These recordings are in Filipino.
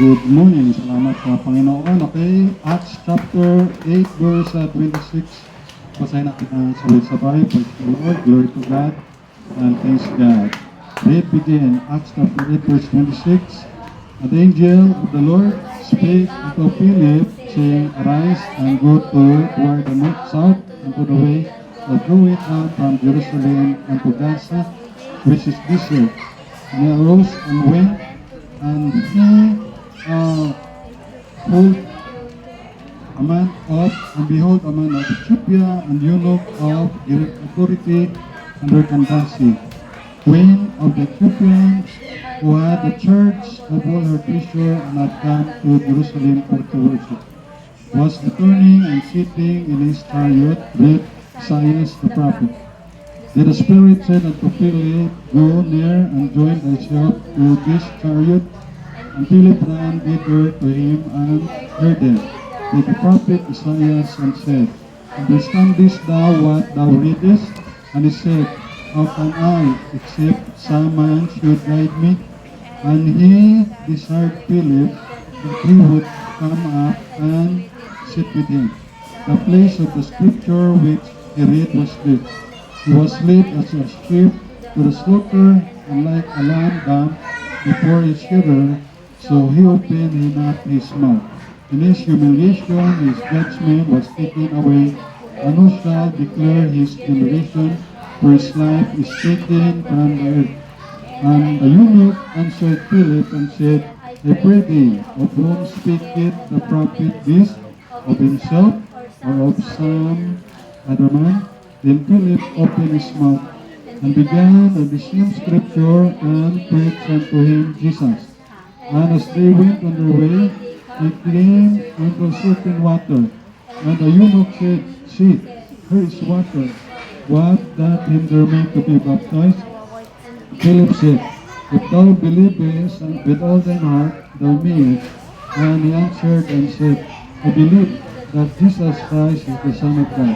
Good morning. Salamat sa Panginoon. Okay, Acts chapter 8 verse 26. Basahin natin ang sabay-sabay. Praise the Lord. Glory to God. And thanks God. Read begin. Acts chapter 8 verse 26. And the angel of the Lord spake unto Philip, saying, Arise and go toward the north, south, unto the way that goeth out from Jerusalem unto Gaza, which is desert. And he arose and went, and he pulled a man up, and behold, a man of Ethiopia, and eunuch of great authority under Candace, queen of the Ethiopians, who had the church of all her treasure, and had come to Jerusalem for to worship, was returning and sitting in his chariot with Isaiah the prophet. Then the Spirit said unto Philip, Go near and join thyself to this chariot. And Philip ran thither to him and heard them with the prophet Isaiah, and said, Understandest thou what thou readest? And he said, How can I, except some man should guide me? And he desired Philip that he would come up and sit with him. The place of the scripture which he read was this: He was led as a sheep to the slaughter, and like a lamb dumb before his shearer, so he opened not his mouth. In his humiliation his judgment was taken away, and who shall declare his generation? For his life is taken from the earth. And the eunuch answered Philip and said, I pray thee, of whom speaketh the prophet this? Of himself, or of some other man? Then Philip opened his mouth, and began the same scripture, and preached unto him Jesus. And as they went on their way, they came unto a certain water. And the eunuch said, See, here is water. What doth hinder me to be baptized? Philip said, If thou believest with all thine heart, thou mayest. And he answered and said, I believe that Jesus Christ is the Son of God.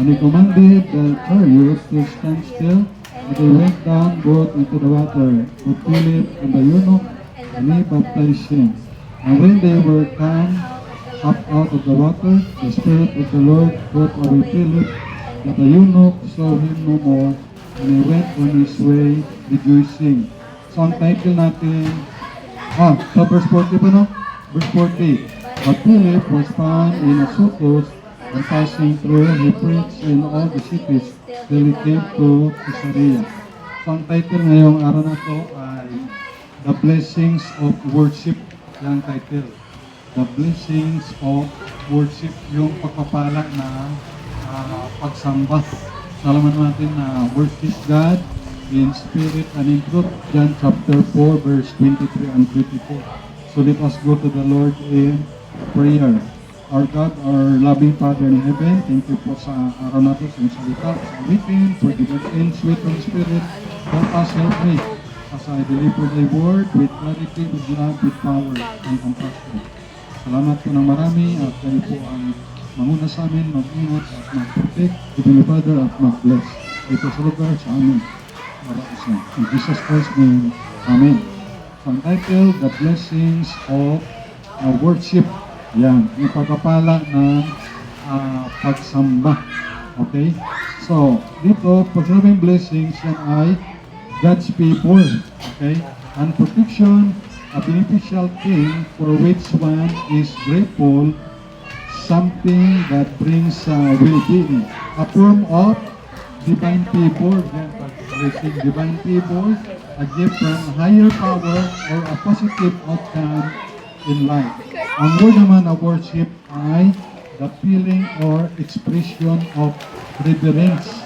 And he commanded the chariot to stand still, and they went down both into the water, to Philip and the eunuch, and he baptized him. And when they were come up out of the water, the Spirit of the Lord brought away Philip, that the eunuch saw him no more, and he went on his way rejoicing. So ang title natin, sa verse 40 pa no? Verse 40. But Philip was found in Azotus, and passing through, he preached in all the cities till he came to Caesarea. So ang title ngayong araw na to ay The Blessings of Worship. Yung title. The Blessings of Worship. Yung pagpapala na pagsamba. Salamat natin na worship God in spirit and in truth. John chapter 4 verse 23 and 24. So let us go to the Lord in prayer. Our God, our loving Father in heaven, thank you po sa araw na ito, sa salita, sa awitin, for the in sweet Holy Spirit, help us, help me, as I deliver the word with clarity, with love, with power, and compassion. Salamat po ng marami, at kayo po ang manguna sa amin, mag-ingat at mag-protect, Heavenly Father, at mag-bless. Ito sa lugar sa amin, para isa. In Jesus Christ's name, Amen. So, ang title, The Blessings of Worship. Yan, yung pagpapala ng pagsamba. Okay? So, dito, pag sabing blessings, yan ay God's people. Okay? And protection, a beneficial thing for which one is grateful, something that brings well-being. A form of divine favor. Yan, pag-blessing divine favor, a gift from higher power or a positive outcome in life. Ang word naman na worship ay the feeling or expression of reverence.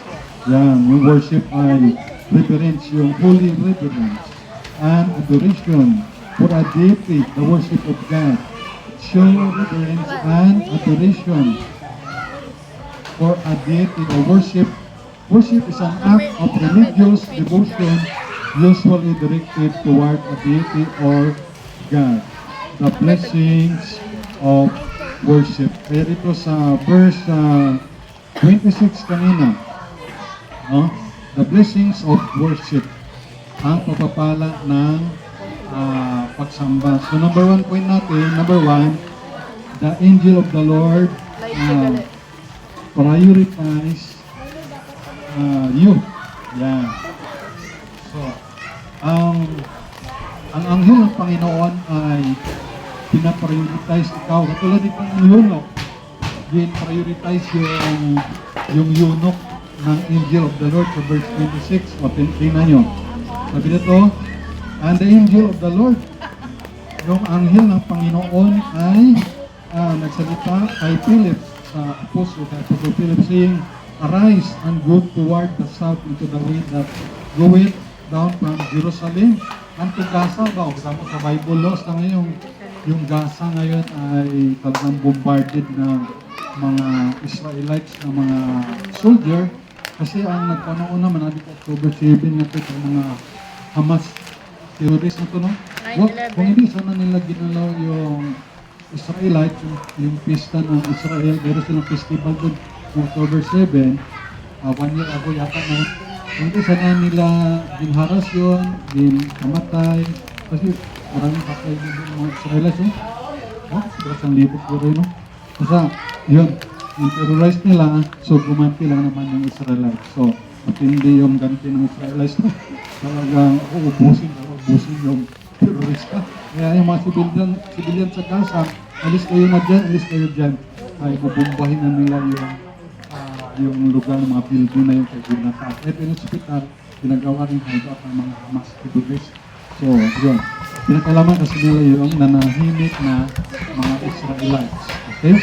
Yan, yung worship ay reverence, yung holy reverence. And adoration for a deity, the worship of God. Show reverence and adoration for a deity, the worship. Worship is an act of religious devotion usually directed toward a deity or God. The blessings of worship. Kaya dito sa verse 26 kanina, the blessings of worship, ang papapala ng pagsamba. So number 1 point natin, number 1, the angel of the Lord prioritize you. Yan. So, ang anghel ng Panginoon ay pinaprioritize ikaw. Katulad itong eunuch, prioritize yung eunuch ng angel of the Lord sa verse 26. O, tingnan nyo. Sabi nito, and the angel of the Lord, yung anghel ng Panginoon ay nagsalita kay Philip, sa apostle, kay Apostle Philip, saying, arise and go toward the south into the way that goeth down from Jerusalem unto Gaza. Ba, kasama sa Bible laws na ngayon, yung Gaza ngayon ay talagang bombarded ng mga Israelites na mga soldier. Kasi ang nagpanahon naman, nabi ko October 7 na ito, yung mga Hamas terrorists na ito, no? Kung hindi sana nila ginalaw yung Israelites, yung pista ng Israel, meron silang festival doon, October 7, 1 year ago yata na, hindi sana nila ginharas yun, ginkamatay, kasi maraming patay din yung mga Israelites, no? Sobrang sang libot ko rin, no? Kasi, yun, yung terrorize nila, so gumanti lang naman yung Israelites. So, matindi yung ganti ng Israelites, no? Talagang uubusin yung terrorista. Kaya yung mga civilian sa Gaza, alis kayo na dyan, alis kayo dyan. Ay bubumbahin na nila yung lugar ng mga building na yung kay Ginata. At yung hospital, pinagawa rin hideout ng mga Hamas terrorists. So, yun. Pinakalaman kasi nila yung nanahimik na mga Israelites. Okay?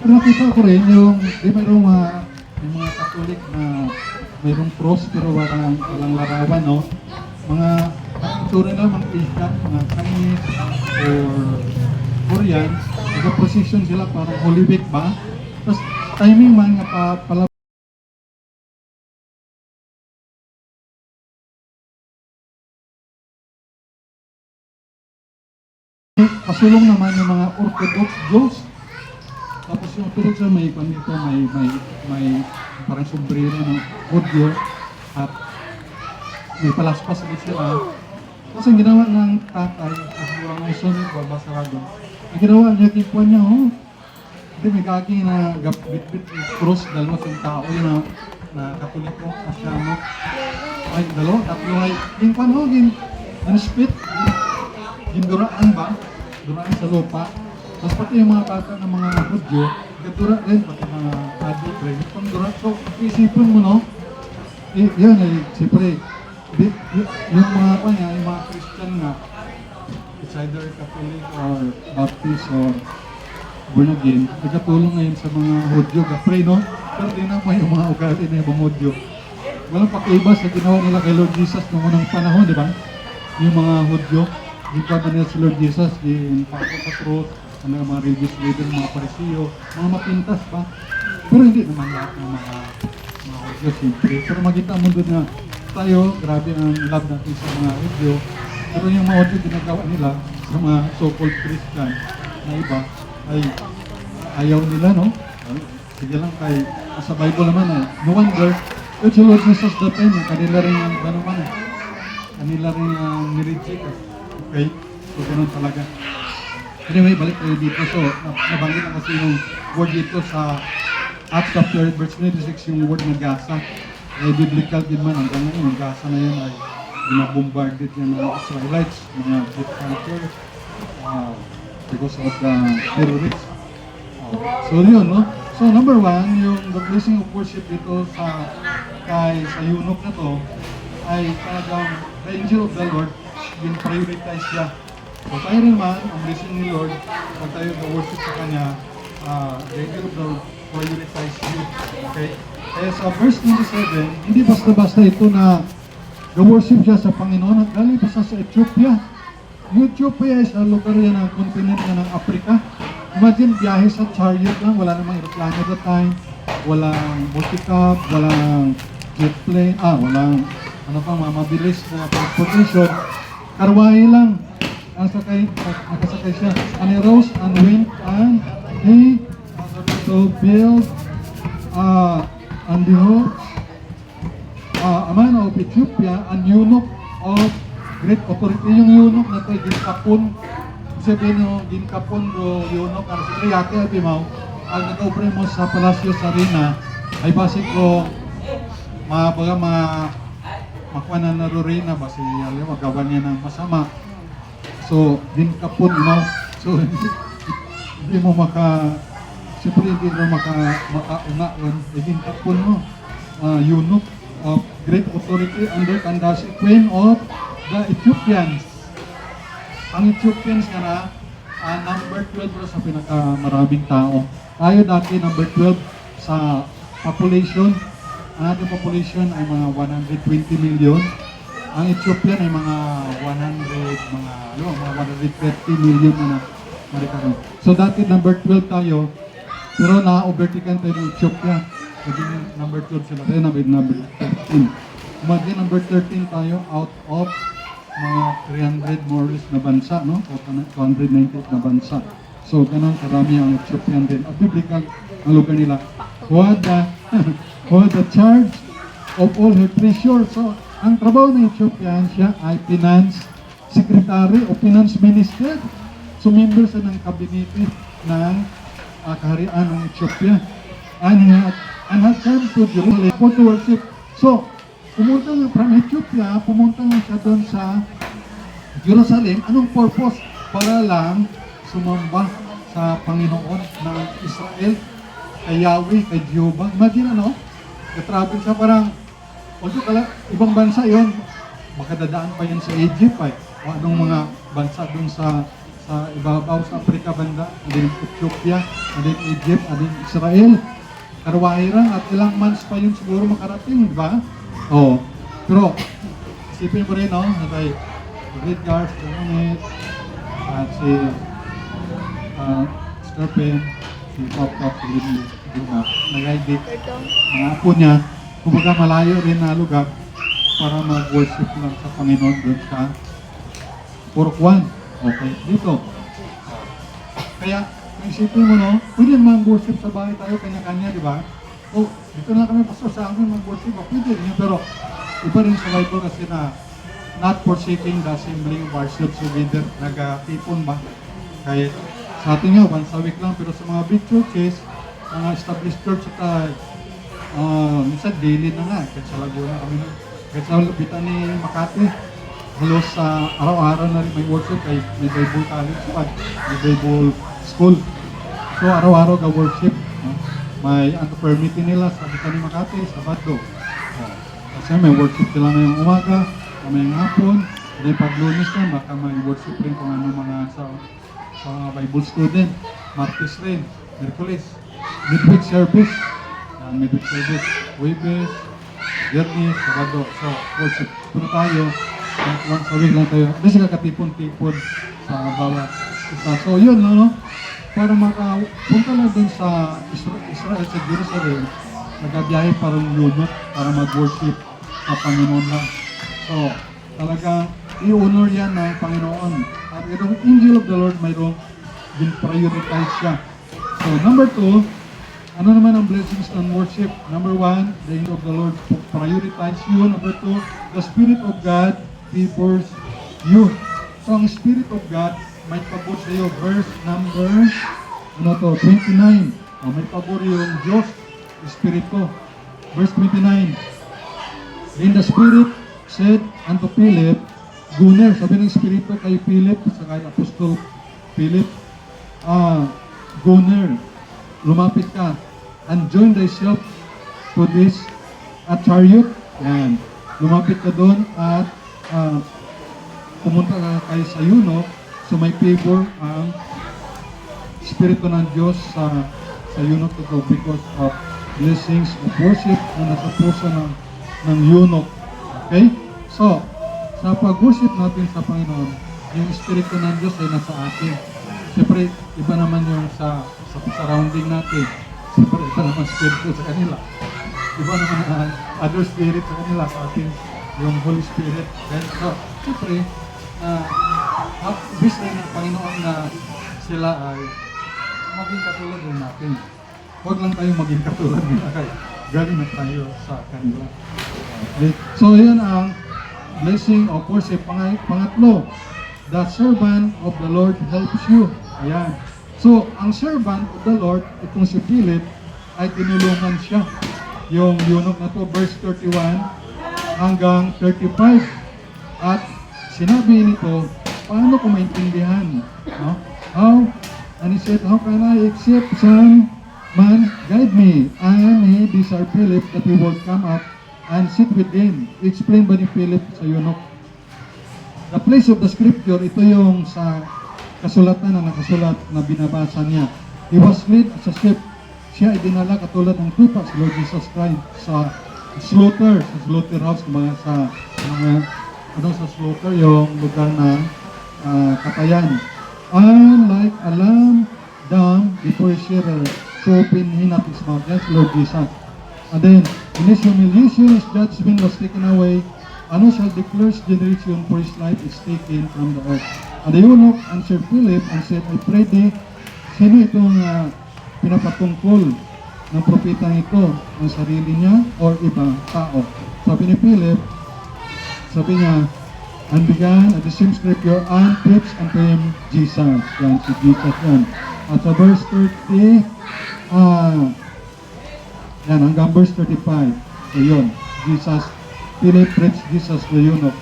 Pero nakita ko rin yung, mayroong yung mga Katolik na mayroong cross pero walang larawan, no? Mga itsura nila, mga Asian, mga Chinese, or Korean, nag-procession sila parang Holy Week ba? Tapos timing man nga pala pasulong naman yung mga Orthodox Jews. Tapos yung Orthodox na may panito, may parang sombrero ng Hudyo at may palaspas ulit sila. Tapos ang ginawa ng tatay, kasi yung mga son, babasarado, ang ginawa niya, kipuan niya, hindi may kaki na bit-bit cross, dalawa sa tao na Katoliko, Asyano. Ay, dalawa, tatlo ay, kipuan gin-spit, ginduraan ba? Duraan sa lupa. Tapos pati yung mga bata ng mga Hudyo, gadura rin, pati mga adult rin. Itong dura, so isipin mo, no? Yan siyempre, yung mga yung mga Christian nga, it's either Catholic or Baptist or born again, nagkatulong ngayon sa mga Hudyo, pray, no? Pero di naman yung mga ugali na yung Hudyo. Walang pakiiba sa ginawa nila kay Lord Jesus noong unang panahon, di ba? Yung mga Hudyo, ginawa nila si Lord Jesus, ginpako sa truth, mga religious leader, mga parisiyo, mga mapintas pa. Pero hindi naman lahat ng mga Hudyo, siyempre. Pero makita mo doon na tayo, grabe ang love natin sa mga Hudyo. Pero yung mga Hudyo ginagawa nila sa mga so-called Christian na iba, ay ayaw nila, no? Sige lang kay, sa Bible naman no wonder, yung si Lord Jesus that time, kanila rin ang gano'n man kanila rin ang nireject. Okay? So, gano'n talaga. Anyway, balik tayo dito. So, nabanggit na kasi yung word dito sa Acts chapter verse 26, yung word na Gaza. Biblical din man, hanggang ngayon, yung Gaza na yun ay binabombarded yung mga Israelites, mga death culture, because of the terrorists. So, yun, no? So, number 1, yung the blessing of worship dito sa eunuch na to, ay talagang the angel of the Lord, yung prioritize siya. So tayo rin man, ang blessing ni Lord, pag tayo na-worship sa Kanya, the angel of the Lord prioritize you. Okay? Kaya sa verse 27, hindi basta-basta ito na na-worship siya sa Panginoon at galing pa sa Ethiopia. Yung Ethiopia is ang lugar yan ng continent ng Africa. Imagine, biyahe sa chariot lang, wala namang aeroplano at that time, walang multicab, walang jet plane, walang ano pang mga mabilis na transportation, karwahe lang ang nakasakay siya. And he rose and went and he to build and behold a man of Ethiopia, an eunuch of great authority. Yung eunuch na to, ginkapon. Sabihin nyo, ginkapon do eunuch. Kasi siyempre, yate, abimaw, ang nag-operate mo sa palasyo sa Rina, ay basik ko, makuha na narurina, basi magawa niya ng masama. So, ginkapon, so, hindi mo siyempre hindi mo makaungaon, ginkapon mo, eunuch of great authority under Candace, queen of the Ethiopians. Ang Ethiopians nga na, number 12 sa pinakamaraming tao. Tayo dati number 12 sa population. Ang ating population ay mga 120 million. Ang Ethiopian ay mga 130 million na marikaroon. So dati number 12 tayo, pero na-overtaken tayo ng Ethiopia. Naging number 12 sila tayo, number 13. Maging number 13 tayo out of mga 300 more or less na bansa, no? 298 na bansa. So, ganun karami ang Ethiopian din. At biblical ang lugar nila. Who had the charge of all her treasure. So, ang trabaho ng Ethiopian, siya ay finance secretary o finance minister. So, member siya ng kabinete ng kaharian ng Ethiopia. And had come to Jerusalem for to worship. So, pumunta nga from Ethiopia, pumunta nga siya doon sa Jerusalem. Anong purpose? Para lang sumamba sa Panginoon ng Israel, kay Yahweh, kay Jehovah. Imagine travel siya parang, ibang bansa yon, makadadaan pa yan sa Egypt ay, o anong mga bansa doon sa ibabaw sa Africa banda, din Ethiopia, din Egypt, din Israel. Karwairang at ilang months pa yun siguro makarating, di ba? Pero isipin mo rin, kay Great Guards, Damonet, at si Scarpen, si Pop, nag-ID, mga apo niya, kumbaga malayo rin na lugar para mag-worship lang sa Panginoon doon sa Purokwan. Okay, dito. Kaya, isipin mo, pwede mag-worship sa bahay tayo, kanya-kanya, di ba? Dito na kami, pastor, sa amin mag-worship, pwede rin. Pero, iba rin sa Bible kasi na not forsaking the assembling of ourselves together, nag-tipon ba? Kaya, sa atin nga, once a week lang, pero sa mga big churches, mga established church tayo, minsan daily na nga, kahit sa Laguna kami na, kahit sa Lupitan ni Makati, halos sa araw-araw na rin may worship, kay may Bible college pa, may Bible school. So araw-araw ka worship, may permitting nila sa Lupitan ni Makati, Sabado. Kasi may worship sila ngayong umaga, may hapon, may pag-Lunes na, baka may worship rin kung ano mga sa Bible student, Martes rin, Merkulis, midweek service, midweek service, Huwebes, Biyernes, Sabado. So, worship. Pero tayo, once a week lang tayo. Kasi kakatipon-tipon sa bawat isa. So, yun, para makapunta lang dun sa Israel, sa Jerusalem, nagabiyahe parang lunot para mag-worship sa Panginoon lang. So, talagang i-honor yan ng Panginoon. At itong angel of the Lord, mayroong din-prioritize siya. So, number 2, ano naman ang blessings ng worship? Number 1, the angel of the Lord prioritize you. Number 2, the Spirit of God favors you. So, ang Spirit of God may pabor sa iyo. Verse number 29. May pabor yung Diyos, Espiritu. Verse 29. Then the Spirit said unto Philip, Gunner, sabi ng Espiritu kay Philip, sa kay Apostol Philip, Gunner, lumapit ka and join thyself to this chariot. Yan. Lumapit ka doon at pumunta ka kay Sayuno, so may favor ang Espiritu ng Diyos sa eunuch to go because of blessings of worship na nasa puso ng eunuch. Okay? So, sa pag-worship natin sa Panginoon, yung Espiritu ng Diyos ay nasa atin. Siyempre, iba naman yung sa surrounding natin. Siyempre, iba naman Espiritu sa kanila. Iba naman other spirit sa kanila, sa atin, yung Holy Spirit. And so, siyempre, wish rin ng Panginoon na sila ay maging katulad din natin. Huwag lang tayo maging katulad nila kaya galing na tayo sa kanila. Okay. So, yun ang blessing of worship. Pangatlo, the servant of the Lord helps you. Ayan. So, ang servant of the Lord, itong si Philip, ay tinulungan siya. Yung eunuch na to, verse 31 hanggang 35. At sinabi nito, paano ko maintindihan? No? And he said, how can I accept some man guide me? And he desired Philip that he would come up and sit with him. Explain ba ni Philip sa eunuch? The place of the scripture, ito yung sa kasulatan na nakasulat na binabasa niya. He was led as a sheep. Siya ay dinala katulad ng tupa si Lord Jesus Christ sa slaughterhouse, kumbaga sa slaughter, yung lugar ng katayan. And like a lamb dumb before his shearer, so open he not his mouth. That's Lord Jesus. And then, in his humiliation, his judgment was taken away, and who shall declare his generation, for his life is taken from the earth. And the eunuch answered Philip and said, I pray thee, sino itong pinapatungkol ng propetang ito? Ang sarili niya or ibang tao? Sabi ni Philip, sabi niya, and began at the same scripture and preached unto him Jesus. Yan, si Jesus yan. At sa verse 30, yan, hanggang verse 35. So yun, Philip preached Jesus the eunuch.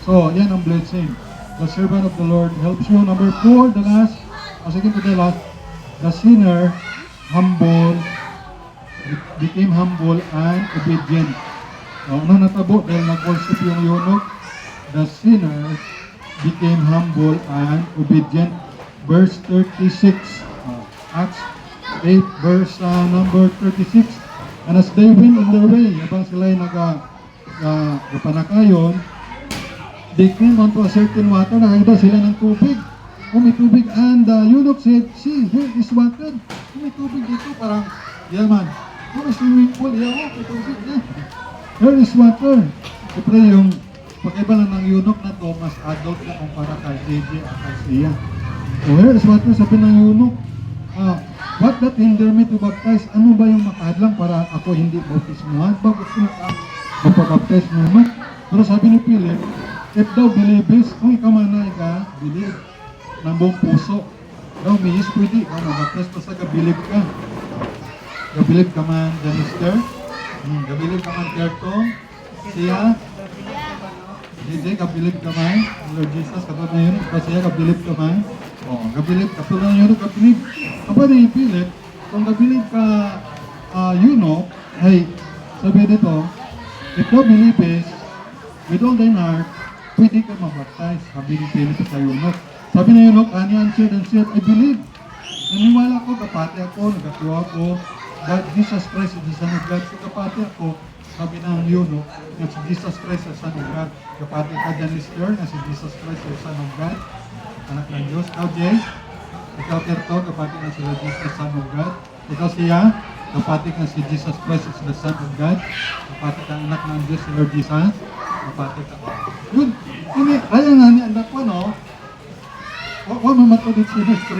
So, yan ang blessing. The servant of the Lord helps you. Number 4, the last, second to the last, the sinner became humble and obedient. So, ano natabo dahil nag-worship yung eunuch? The sinner became humble and obedient. Verse 36, Acts 8, verse number 36. And as they went on their way, habang sila'y nagpanakayon, they came unto a certain water, nakakita sila ng tubig. May tubig. And the eunuch said, see, here is water. May tubig dito, parang, yeah man, may swimming pool, may tubig. Here is water. Siyempre yung pagkaiba lang ng eunuch na to, mas adult na kumpara kay JJ at kay Sia. So here is water, sabi ng eunuch, what that hinder me to baptize? Ano ba yung makahadlang para ako hindi bautismuhan? Bakit gusto na magpabaptize mo naman? Pero sabi ni Philip, if thou believest, kung ikaw man na believe ng buong puso, daw may pwede ka mabaptize basta ka-believe ka. Ka-believe ka man, Janister. Ka-believe ka man, Kertong. Siya. JJ, kabilib ka man, Lord Jesus, katulad na yun, kasi kabilib ka man, kabilib, katulad na yun, kabilib. Kapag na yung Philip, kung kabilib ka, eunuch, hey, sabi dito, if thou believest with all thine heart, pwede ka mabaptize, sabi ni Philip sa eunuch. Sabi na eunuch, and he answered and said, I believe. Naniwala ko, kapati ako, nagkatuwa ko, that Jesus Christ is the Son of God, so kapati ako, sabi ng eunuch, na si Jesus Christ ay Son of God. Kapatid ka dyan, Mr. na si Jesus Christ ay Son of God, anak ng Diyos. Ikaw, Jay, ikaw, Kerto, kapatid na si Jesus, Son of God. Ikaw, siya, kapatid na si Jesus Christ is the Son of God. Kapatid ka, anak ng Diyos, si Lord Jesus. Kapatid ka. Yun, kaya nga ni anak ko, no? Huwag mamatulid si Mr.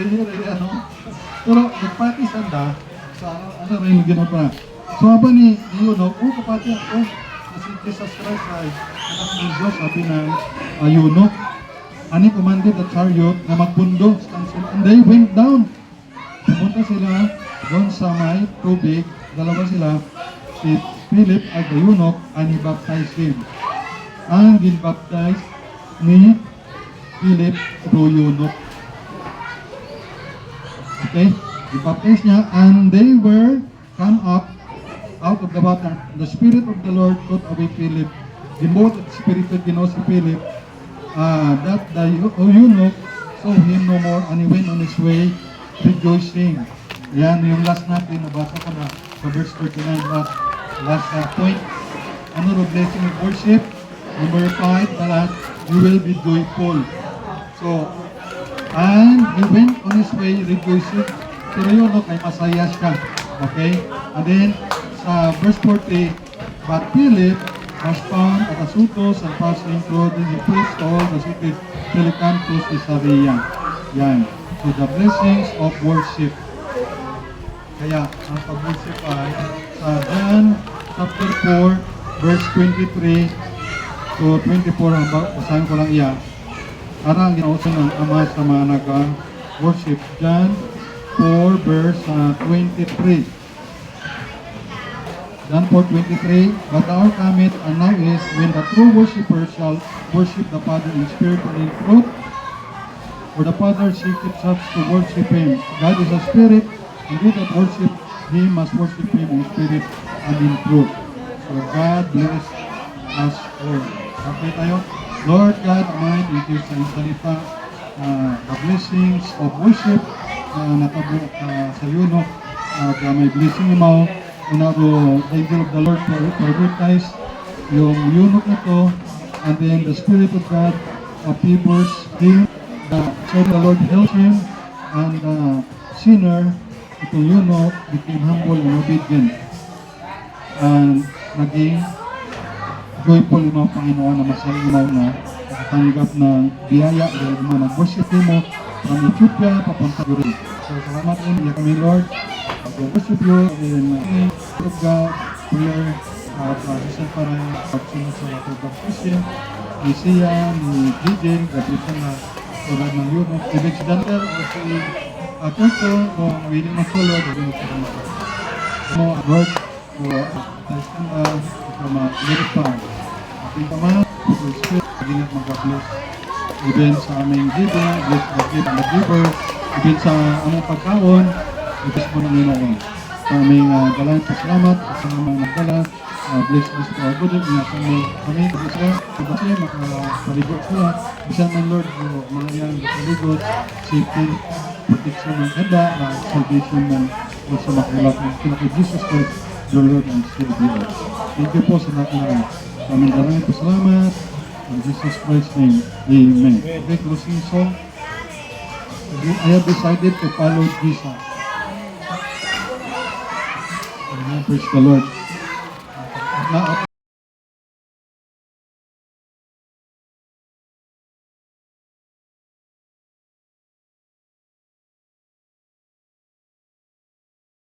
Pero, nagpati sanda, sa ano rin ginawa. So, habang ni eunuch, kapatid ako, si Jesus Christ ay anak ng Diyos, sabi ng eunuch. And he commanded the chariot na magbundo. And they went down. Pumunta sila doon sa may tubig. Dalawa sila, si Philip at the eunuch, and he baptized him. And ginbaptize ni Philip through eunuch. Okay? Ginbaptize niya, and they were come up out of the water. The Spirit of the Lord took away Philip. Demote at Spiritu Ginoo si Philip, that the eunuch saw him no more, and he went on his way rejoicing. Yan, yung last natin, nabasa ko na sa verse 39, last point. Ano the blessing of worship? Number 5, the last, you will be joyful. So, and he went on his way rejoicing. Pero eunuch ay masaya siya. Okay? And then, sa verse 40, but Philip was found at Azotus and passing through the preached to all the cities till he came to Caesarea. Yan. So the blessings of worship. Kaya, ang pag-worship ay sa John chapter 4, verse 23, to 24, ang basahin ko lang iya. Para ang ginausan ng Ama sa mga nag-worship. John 4 verse 23. John 4:23, but the hour cometh, and now is, when the true worshippers shall worship the Father in spirit and in truth, for the Father seeketh such to worship Him. God is a spirit, and they that worship Him must worship Him in spirit and in truth. So God bless us all. Okay tayo? Lord God Almighty, thank you sa iyong salita, the blessings of worship na natabo sa iyo, no? At may blessing mo. Unaro, the angel of the Lord to prioritize yung eunuch na to, and then the Spirit of God favors him, so the Lord helps him, and the sinner, itong eunuch, became humble and obedient, and naging joyful yung mga Panginoon na masalimaw na tanggap ng biyaya dahil mga nag-worship mo from Ethiopia papunta rin. So salamat rin, iya kami Lord. Worship you in of God, prayer, at isang parang pagsunod sa lahat ng baptism, ni Sia, ni DJ, gabitan na tulad ng eunuch, ibig si Dante, o si Turko, kung willing mag-follow, gawin mo sa mga mo, Lord, so, from a little time. Ating Ama, Holy Spirit, pagin at mag-bless, even sa aming giving, bless the gift and the giver, even sa aming pagkaon, ibig mo ng Panginoon. Sa aming dalang pasalamat, sa mga nagdala, bless us to our good, ingatan mo kami, kasi makapaligot sila. Isa man Lord, mga yan, makapaligot, safety, protection ng ganda, salvation ng sa makulap ng kay Jesus Christ, your Lord and Savior. Thank you po sa lahat na sa aming dalang pasalamat, in Jesus Christ's name, Amen. Okay, closing song. I have decided to follow Jesus. Praise the Lord.